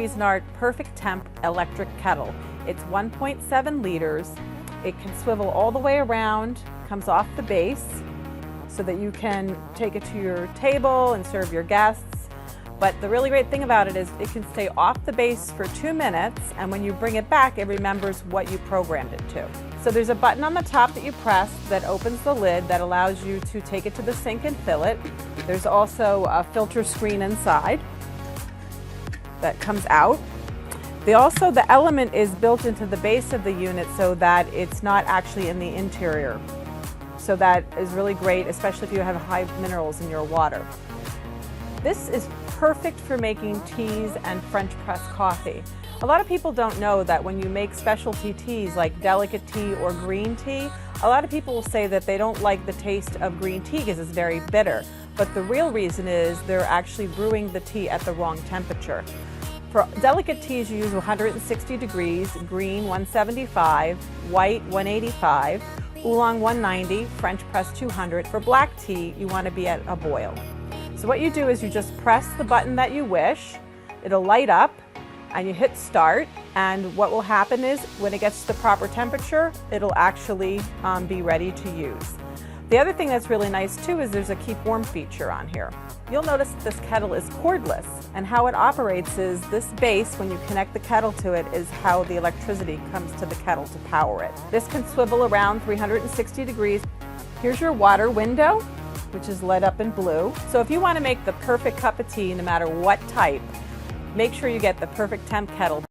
Cuisinart Perfect Temp electric kettle. It's 1.7 liters. It can swivel all the way around, comes off the base so that you can take it to your table and serve your guests. But the really great thing about it is it can stay off the base for 2 minutes, and when you bring it back, it remembers what you programmed it to. So there's a button on the top that you press that opens the lid that allows you to take it to the sink and fill it. There's also a filter screen inside that comes out. The element is built into the base of the unit so that it's not actually in the interior. So that is really great, especially if you have high minerals in your water. This is perfect for making teas and French press coffee. A lot of people don't know that when you make specialty teas like delicate tea or green tea, a lot of people will say that they don't like the taste of green tea because it's very bitter. But the real reason is they're actually brewing the tea at the wrong temperature. For delicate teas, you use 160 degrees, green 175, white 185, oolong 190, French press 200. For black tea, you want to be at a boil. So what you do is you just press the button that you wish, it'll light up, and you hit start, and what will happen is when it gets to the proper temperature, it'll actually be ready to use. The other thing that's really nice too is there's a keep warm feature on here. You'll notice that this kettle is cordless, and how it operates is this base, when you connect the kettle to it, is how the electricity comes to the kettle to power it. This can swivel around 360 degrees. Here's your water window, which is lit up in blue. So if you want to make the perfect cup of tea, no matter what type, make sure you get the Perfect Temp kettle.